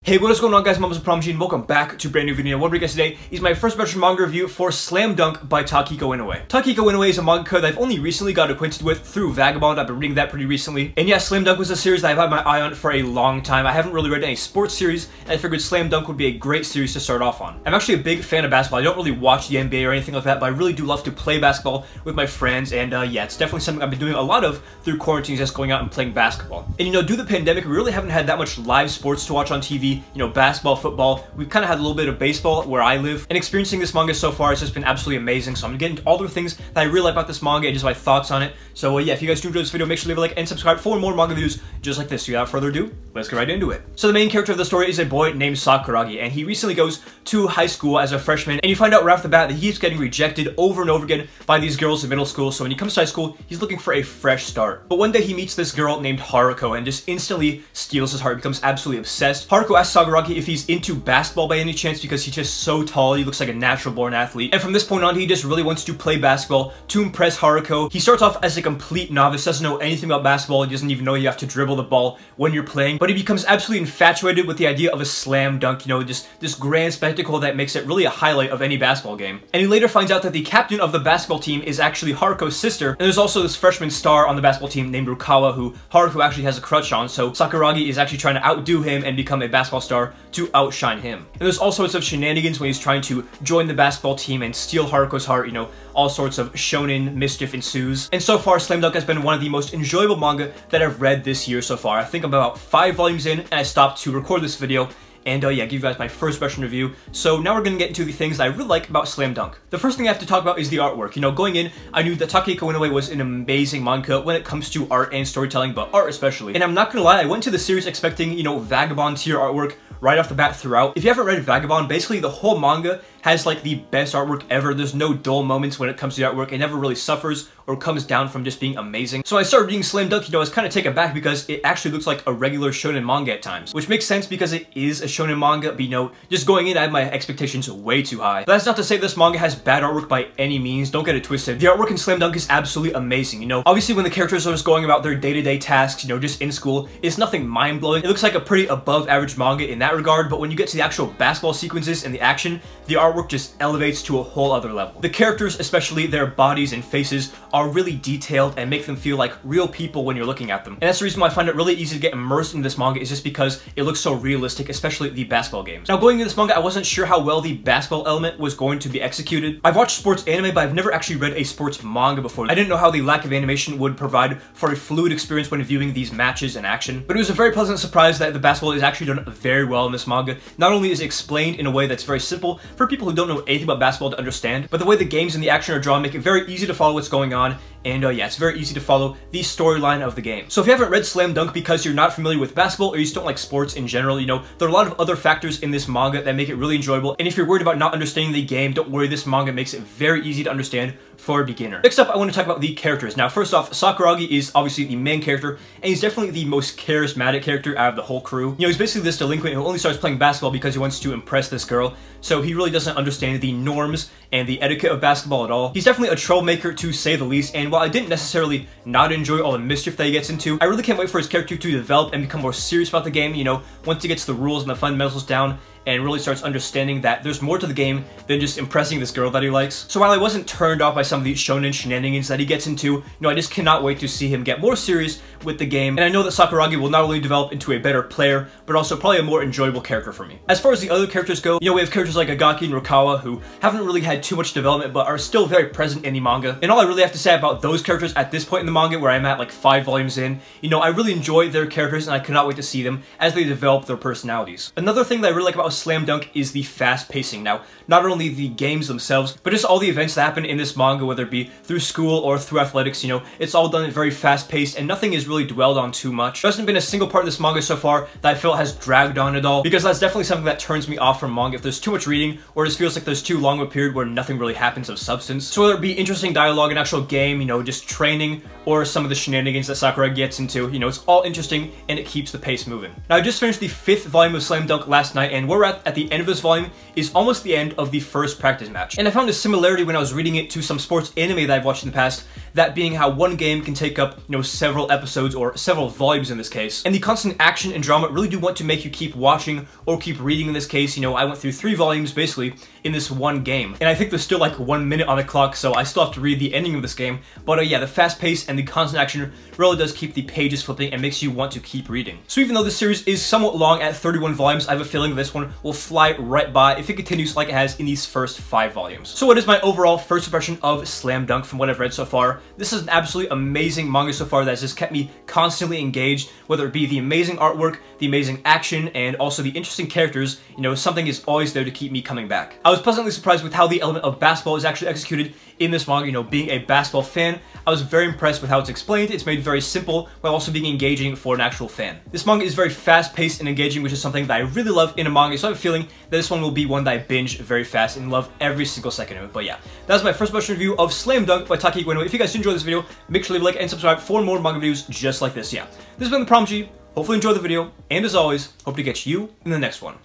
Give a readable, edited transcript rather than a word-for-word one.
Hey, what is going on, guys? My name is Pramjin. Welcome back to a brand new video. What we're guys today is my first special manga review for Slam Dunk by Takehiko Inoue. Takehiko Inoue is a manga that I've only recently got acquainted with through Vagabond. I've been reading that pretty recently. And yeah, Slam Dunk was a series that I've had my eye on for a long time. I haven't really read any sports series, and I figured Slam Dunk would be a great series to start off on. I'm actually a big fan of basketball. I don't really watch the NBA or anything like that, but I really do love to play basketball with my friends, and yeah, it's definitely something I've been doing a lot of through quarantine, just going out and playing basketball. And due to the pandemic, we really haven't had that much live sports to watch on TV, basketball, football. We've kind of had a little bit of baseball where I live, and experiencing this manga so far has just been absolutely amazing. So I'm gonna get into all the things that I really like about this manga and just my thoughts on it. So yeah, if you guys do enjoy this video, make sure to leave a like and subscribe for more manga videos just like this. So without further ado, let's get right into it. So the main character of the story is a boy named Sakuragi, and he recently goes to high school as a freshman, and you find out right off the bat that he keeps getting rejected over and over again by these girls in middle school. So when he comes to high school, he's looking for a fresh start. But one day he meets this girl named Haruko and just instantly steals his heart, becomes absolutely obsessed. Haruko asks Sakuragi if he's into basketball by any chance because he's just so tall, he looks like a natural born athlete. And from this point on, he just really wants to play basketball to impress Haruko. He starts off as a complete novice, doesn't know anything about basketball, he doesn't even know you have to dribble the ball when you're playing, but he becomes absolutely infatuated with the idea of a slam dunk, just this grand spectacle that makes it really a highlight of any basketball game. And he later finds out that the captain of the basketball team is actually Haruko's sister, and there's also this freshman star on the basketball team named Rukawa who Haruko actually has a crush on, so Sakuragi is actually trying to outdo him and become a basketball star to outshine him. And there's all sorts of shenanigans when he's trying to join the basketball team and steal Haruko's heart, all sorts of shonen mischief ensues. And so far, Slam Dunk has been one of the most enjoyable manga that I've read this year so far. I think I'm about 5 volumes in, and I stopped to record this video, and yeah, give you guys my first impression review. So now we're gonna get into the things that I really like about Slam Dunk. The first thing I have to talk about is the artwork. Going in, I knew that Takehiko Inoue was an amazing manga when it comes to art and storytelling, but art especially. And I'm not gonna lie, I went to the series expecting, Vagabond tier artwork right off the bat throughout. If you haven't read Vagabond, basically the whole manga has like the best artwork ever. There's no dull moments when it comes to the artwork. It never really suffers or comes down from just being amazing. So when I started reading Slam Dunk, I was kind of taken aback because it actually looks like a regular shonen manga at times, which makes sense because it is a shonen manga, but just going in, I had my expectations way too high. But that's not to say this manga has bad artwork by any means, don't get it twisted. The artwork in Slam Dunk is absolutely amazing, Obviously when the characters are just going about their day-to-day tasks, just in school, it's nothing mind-blowing. It looks like a pretty above average manga in that regard, but when you get to the actual basketball sequences and the action, the artwork just elevates to a whole other level. The characters, especially their bodies and faces, are really detailed and make them feel like real people when you're looking at them. And that's the reason why I find it really easy to get immersed in this manga, is just because it looks so realistic, especially the basketball games. Now going into this manga, I wasn't sure how well the basketball element was going to be executed. I've watched sports anime, but I've never actually read a sports manga before. I didn't know how the lack of animation would provide for a fluid experience when viewing these matches in action. But it was a very pleasant surprise that the basketball is actually done very well in this manga. Not only is it explained in a way that's very simple for people who don't know anything about basketball to understand, but the way the games and the action are drawn make it very easy to follow what's going on, and yeah, it's very easy to follow the storyline of the game. So if you haven't read Slam Dunk because you're not familiar with basketball or you just don't like sports in general, there are a lot of other factors in this manga that make it really enjoyable, and if you're worried about not understanding the game, don't worry, this manga makes it very easy to understand for a beginner. Next up, I want to talk about the characters. Now, first off, Sakuragi is obviously the main character, and he's definitely the most charismatic character out of the whole crew. He's basically this delinquent who only starts playing basketball because he wants to impress this girl, so he really doesn't understand the norms and the etiquette of basketball at all. He's definitely a troublemaker to say the least, and while I didn't necessarily not enjoy all the mischief that he gets into, I really can't wait for his character to develop and become more serious about the game, once he gets the rules and the fundamentals down and really starts understanding that there's more to the game than just impressing this girl that he likes. So while I wasn't turned off by some of the shonen shenanigans that he gets into, I just cannot wait to see him get more serious with the game, and I know that Sakuragi will not only develop into a better player, but also probably a more enjoyable character for me. As far as the other characters go, we have characters like Agaki and Rukawa who haven't really had too much development, but are still very present in the manga. And all I really have to say about those characters at this point in the manga, where I'm at like 5 volumes in, I really enjoy their characters, and I cannot wait to see them as they develop their personalities. Another thing that I really like about Slam Dunk is the fast pacing. Now, not only the games themselves, but just all the events that happen in this manga, whether it be through school or through athletics, it's all done very fast paced, and nothing is really dwelled on too much. There hasn't been a single part of this manga so far that I felt has dragged on at all, because that's definitely something that turns me off from manga if there's too much reading, or it just feels like there's too long of a period where nothing really happens of substance. So whether it be interesting dialogue, an actual game, just training, or some of the shenanigans that Sakuragi gets into, it's all interesting and it keeps the pace moving. Now, I just finished the 5th volume of Slam Dunk last night, and where we're we're at the end of this volume is almost the end of the first practice match. And I found a similarity when I was reading it to some sports anime that I've watched in the past, that being how one game can take up, several episodes or several volumes in this case. And the constant action and drama really do want to make you keep watching or keep reading in this case. I went through 3 volumes basically in this one game. And I think there's still like 1 minute on the clock, so I still have to read the ending of this game. But yeah, the fast pace and the constant action really does keep the pages flipping and makes you want to keep reading. So even though this series is somewhat long at 31 volumes, I have a feeling this one will fly right by if it continues like it has in these first 5 volumes. So what is my overall first impression of Slam Dunk from what I've read so far? This is an absolutely amazing manga so far that has just kept me constantly engaged, whether it be the amazing artwork, the amazing action, and also the interesting characters. Something is always there to keep me coming back. I was pleasantly surprised with how the element of basketball is actually executed in this manga. Being a basketball fan, I was very impressed with how it's explained. It's made very simple while also being engaging for an actual fan. This manga is very fast-paced and engaging, which is something that I really love in a manga, so I have a feeling that this one will be one that I binge very fast and love every single second of it. But yeah, that was my first impression review of Slam Dunk by Takehiko Inoue. If you guys did enjoy this video, make sure to leave a like and subscribe for more manga videos just like this. Yeah, this has been the Prodigy. Hopefully enjoy the video, and as always, hope to catch you in the next one.